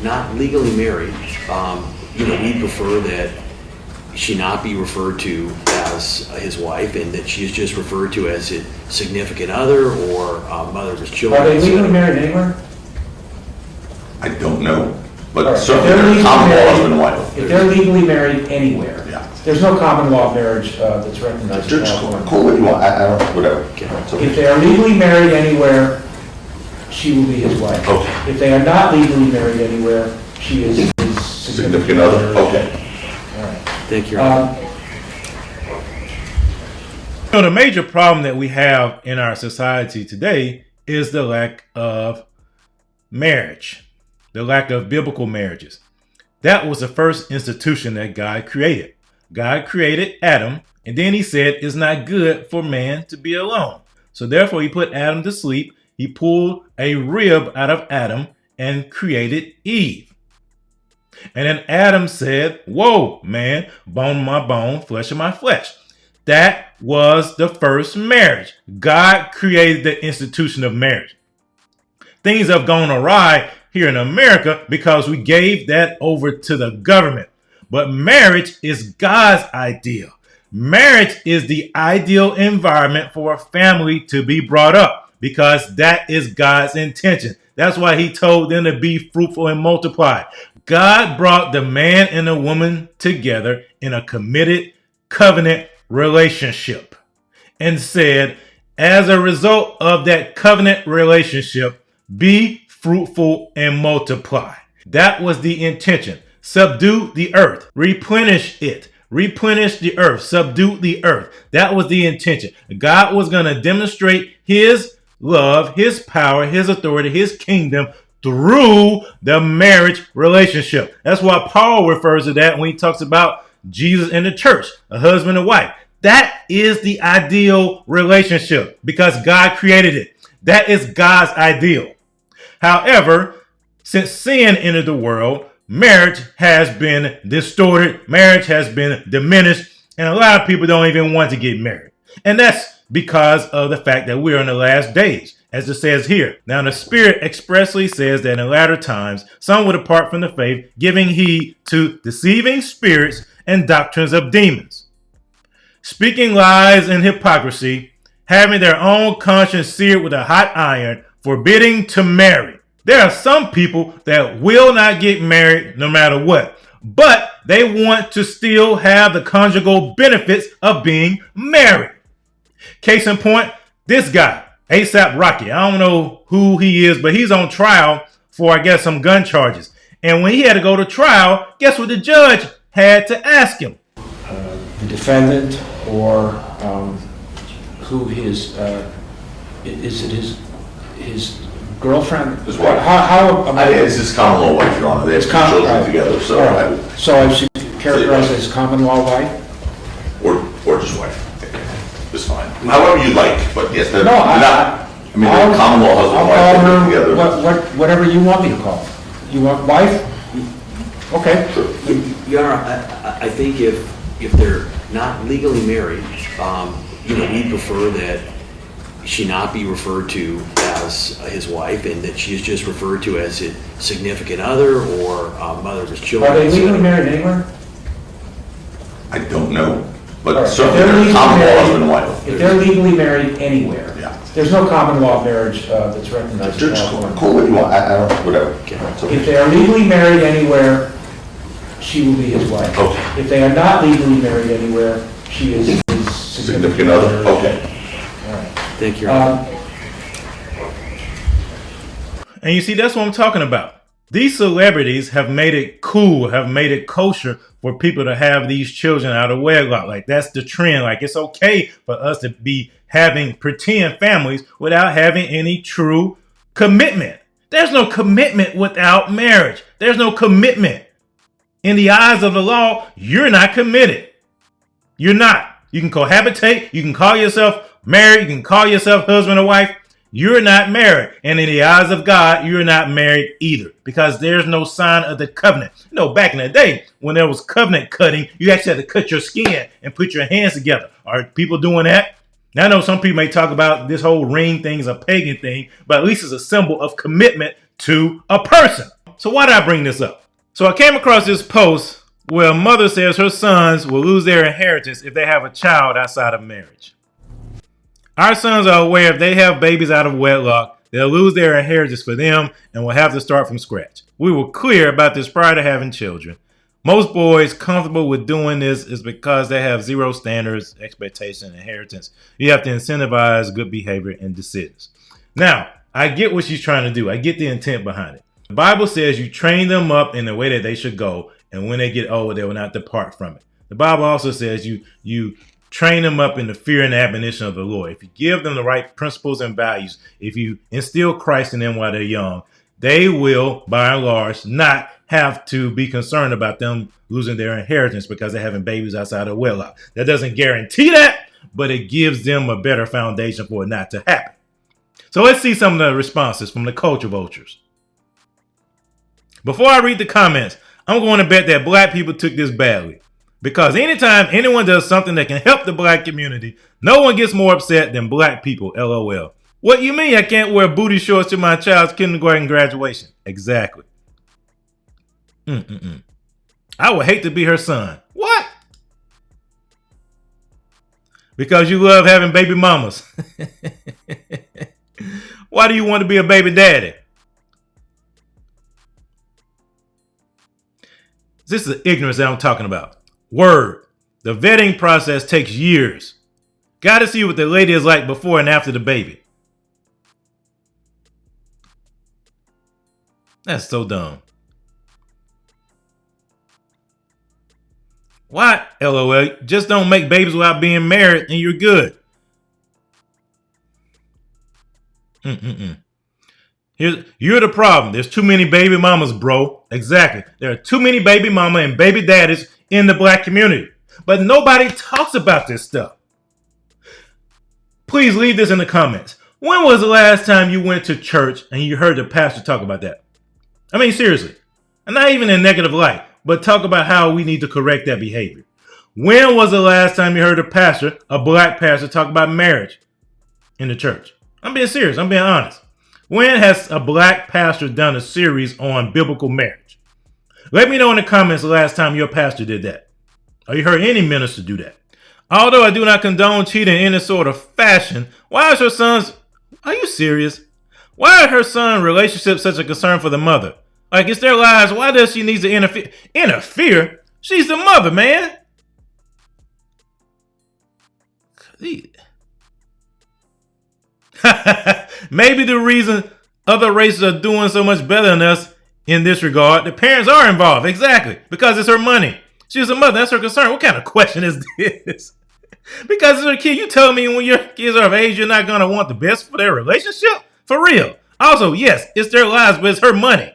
not legally married, we prefer that she not be referred to as his wife, and that she is just referred to as his significant other or mother of his children. Are they legally married anywhere? I don't know, but Right. certainly they're common law husband and wife. If they're legally married anywhere, Yeah. there's no common law of marriage that's recognized in Just California. call it what you want, I don't, whatever. Okay. It's okay. If they are legally married anywhere, she will be his wife. Okay. If they are not legally married anywhere, she is his Significant other, okay. All right. Thank you. The major problem that we have in our society today is the lack of marriage, the lack of biblical marriages. That was the first institution that God created. God created Adam, and then he said it's not good for man to be alone. So therefore he put Adam to sleep. He pulled a rib out of Adam and created Eve. And then Adam said, "Whoa, man, bone of my bone, flesh of my flesh." That was the first marriage. God created the institution of marriage. Things have gone awry here in America because we gave that over to the government. But marriage is God's ideal. Marriage is the ideal environment for a family to be brought up because that is God's intention. That's why he told them to be fruitful and multiply. God brought the man and the woman together in a committed covenant relationship and said, as a result of that covenant relationship, be fruitful and multiply. That was the intention. Subdue the earth, replenish it, replenish the earth, subdue the earth. That was the intention. God was going to demonstrate his love, his power, his authority, his kingdom through the marriage relationship. That's why Paul refers to that when he talks about Jesus and the church, a husband and wife. That is the ideal relationship because God created it. That is God's ideal. However, since sin entered the world, marriage has been distorted, marriage has been diminished, and a lot of people don't even want to get married. And that's because of the fact that we're in the last days, as it says here. Now, the Spirit expressly says that in the latter times, some will depart from the faith, giving heed to deceiving spirits and doctrines of demons, speaking lies and hypocrisy, having their own conscience seared with a hot iron, forbidding to marry. There are some people that will not get married no matter what, but they want to still have the conjugal benefits of being married. Case in point, this guy, A$AP Rocky. I don't know who he is, but he's on trial for, I guess, some gun charges. And when he had to go to trial, guess what the judge had to ask him? The defendant or who his, is it his girlfriend? His wife. How It's his common law wife, Your Honor. They have two children together, so all right. So I should characterize it as common law wife? or just wife. It's fine. However you like, but yes, they're No, not. I mean, they're common law husband and wife. I'll They call live her together. whatever you want me to call her. You want wife? Okay. Your Honor, I think if they're not legally married, we prefer that she not be referred to as his wife, and that she is just referred to as his significant other or mother of his children. Are they legally married anywhere? I don't know, but All right. certainly If they're they're legally common law married- husband and wife. If they're legally married anywhere, Yeah. there's no common law of marriage that's recognized in Just California. call it what you want, I don't, whatever. Okay. It's okay. If they are legally married anywhere, she will be his wife. Okay. If they are not legally married anywhere, she is his Significant other, okay. All right. Thank you, Your Honor. And you see, that's what I'm talking about. These celebrities have made it cool, have made it kosher for people to have these children out of wedlock. Like, that's the trend. Like, it's okay for us to be having pretend families without having any true commitment. There's no commitment without marriage. There's no commitment. In the eyes of the law, you're not committed. You're not. You can cohabitate. You can call yourself married. You can call yourself husband or wife. You're not married. And in the eyes of God, you're not married either, because there's no sign of the covenant. You know, back in the day, when there was covenant cutting, you actually had to cut your skin and put your hands together. Are people doing that? Now, I know some people may talk about this whole ring thing is a pagan thing, but at least it's a symbol of commitment to a person. So why did I bring this up? So I came across this post where a mother says her sons will lose their inheritance if they have a child outside of marriage. Our sons are aware if they have babies out of wedlock, they'll lose their inheritance for them and will have to start from scratch. We were clear about this prior to having children. Most boys comfortable with doing this is because they have zero standards, expectation, inheritance. You have to incentivize good behavior and decisions. Now, I get what she's trying to do. I get the intent behind it. The Bible says you train them up in the way that they should go, and when they get old, they will not depart from it. The Bible also says you train them up in the fear and admonition of the Lord. If you give them the right principles and values, if you instill Christ in them while they're young, they will, by and large, not have to be concerned about them losing their inheritance because they're having babies outside of wedlock. That doesn't guarantee that, but it gives them a better foundation for it not to happen. So let's see some of the responses from the culture vultures. Before I read the comments, I'm going to bet that black people took this badly. Because anytime anyone does something that can help the black community, no one gets more upset than black people, LOL. What you mean I can't wear booty shorts to my child's kindergarten graduation? Exactly. I would hate to be her son. What? Because you love having baby mamas. Why do you want to be a baby daddy? This is the ignorance that I'm talking about. Word. The vetting process takes years. Got to see what the lady is like before and after the baby. That's so dumb. Why? LOL. Just don't make babies without being married and you're good. You're the problem. There's too many baby mamas, bro. Exactly. There are too many baby mama and baby daddies in the black community. But nobody talks about this stuff. Please leave this in the comments. When was the last time you went to church and you heard the pastor talk about that? I mean, seriously. And not even in negative light, but talk about how we need to correct that behavior. When was the last time you heard a pastor, a black pastor, talk about marriage in the church? I'm being serious. I'm being honest. When has a black pastor done a series on biblical marriage? Let me know in the comments the last time your pastor did that. Or you heard any minister do that. Although I do not condone cheating in any sort of fashion, why is her son's... Are you serious? Why are her son's relationships such a concern for the mother? Like, it's their lives. Why does she need to interfere? Interfere? She's the mother, man. Maybe the reason other races are doing so much better than us in this regard, the parents are involved. Exactly. Because it's her money. She's a mother. That's her concern. What kind of question is this? Because it's her kid. You tell me when your kids are of age, you're not going to want the best for their relationship? For real. Also, yes, it's their lives, but it's her money.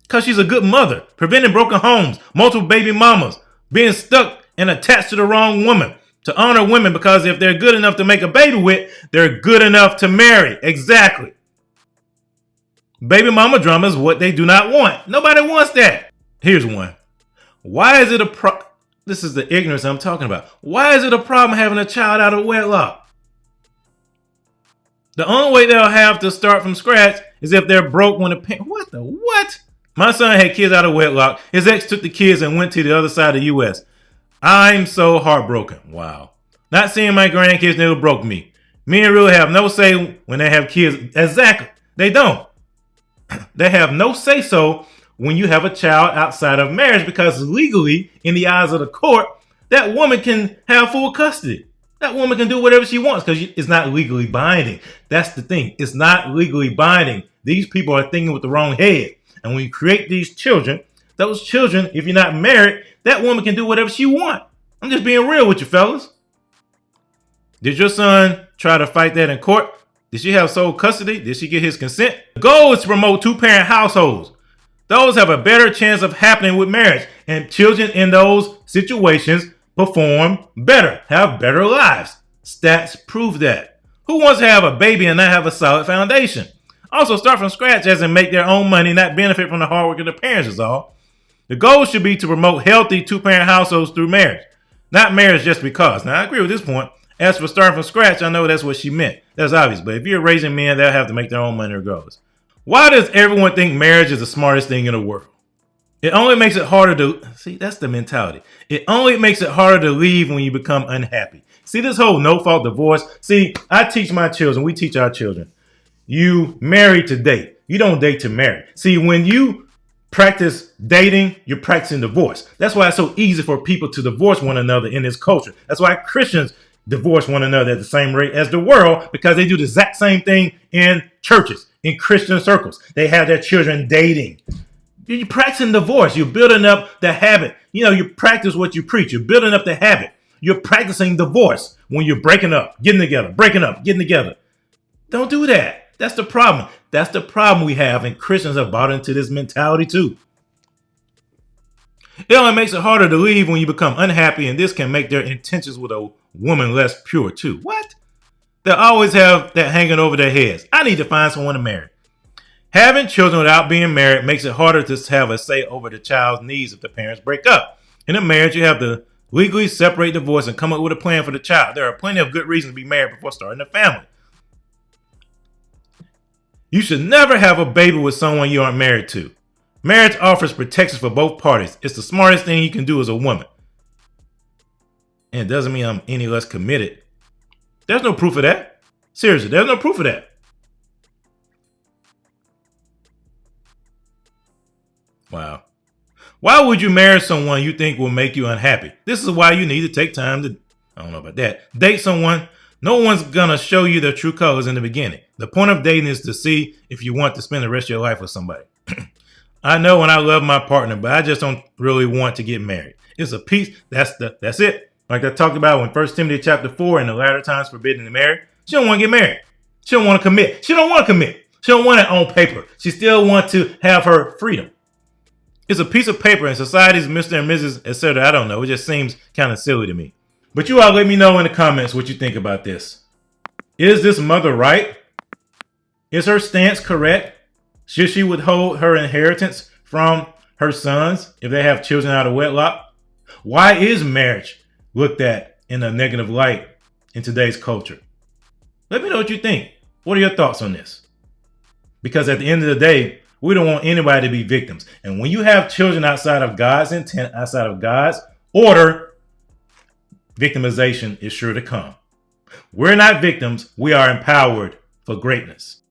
Because she's a good mother. Preventing broken homes, multiple baby mamas, being stuck and attached to the wrong woman. To honor women because if they're good enough to make a baby with, they're good enough to marry. Exactly. Baby mama drama is what they do not want. Nobody wants that. Here's one. Why is it a This is the ignorance I'm talking about. Why is it a problem having a child out of wedlock? The only way they'll have to start from scratch is if they're broke when the parent... What? My son had kids out of wedlock. His ex took the kids and went to the other side of the U.S. I'm so heartbroken. Wow. Not seeing my grandkids never broke me. Men really have no say when they have kids. Exactly. They don't. They have no say so when you have a child outside of marriage because legally, in the eyes of the court, that woman can have full custody. That woman can do whatever she wants because it's not legally binding. That's the thing. It's not legally binding. These people are thinking with the wrong head. And when you create these children, those children, if you're not married, that woman can do whatever she wants. I'm just being real with you, fellas. Did your son try to fight that in court? Did she have sole custody? Did she get his consent? The goal is to promote two-parent households. Those have a better chance of happening with marriage. And children in those situations perform better, have better lives. Stats prove that. Who wants to have a baby and not have a solid foundation? Also, start from scratch as in make their own money, not benefit from the hard work of the parents is all. The goal should be to promote healthy two-parent households through marriage. Not marriage just because. Now, I agree with this point. As for starting from scratch, I know that's what she meant. That's obvious. But if you're raising men, they'll have to make their own money regardless. Why does everyone think marriage is the smartest thing in the world? It only makes it harder to see. That's the mentality. It only makes it harder to leave when you become unhappy. See this whole no-fault divorce. See, I teach my children. We teach our children. You marry to date. You don't date to marry. See, when you practice dating, you're practicing divorce. That's why it's so easy for people to divorce one another in this culture. That's why Christians divorce one another at the same rate as the world, because they do the exact same thing in churches, in Christian circles. They have their children dating. You're practicing divorce. You're building up the habit. You practice what you preach. You're building up the habit. You're practicing divorce when you're breaking up, getting together, breaking up, getting together. Don't do that. That's the problem. That's the problem we have, and Christians have bought into this mentality too. It only makes it harder to leave when you become unhappy, and this can make their intentions with a woman less pure too. What? They'll always have that hanging over their heads. I need to find someone to marry. Having children without being married makes it harder to have a say over the child's needs if the parents break up. In a marriage, you have to legally separate divorce and come up with a plan for the child. There are plenty of good reasons to be married before starting a family. You should never have a baby with someone you aren't married to. Marriage offers protection for both parties. It's the smartest thing you can do as a woman. And it doesn't mean I'm any less committed. There's no proof of that. Seriously, there's no proof of that. Wow. Why would you marry someone you think will make you unhappy? This is why you need to take time to, I don't know about that, date someone. No one's gonna show you their true colors in the beginning. The point of dating is to see if you want to spend the rest of your life with somebody. I know when I love my partner, but I just don't really want to get married. It's a piece. That's it. Like I talked about in 1 Timothy chapter 4, in the latter times forbidden to marry. She don't want to get married. She don't want to commit. She don't want to commit. She don't want it on paper. She still wants to have her freedom. It's a piece of paper, and society's Mr. and Mrs. etc. I don't know. It just seems kind of silly to me. But you all let me know in the comments what you think about this. Is this mother right? Is her stance correct? Should she withhold her inheritance from her sons if they have children out of wedlock? Why is marriage looked at in a negative light in today's culture? Let me know what you think. What are your thoughts on this? Because at the end of the day, we don't want anybody to be victims. And when you have children outside of God's intent, outside of God's order, victimization is sure to come. We're not victims. We are empowered for greatness.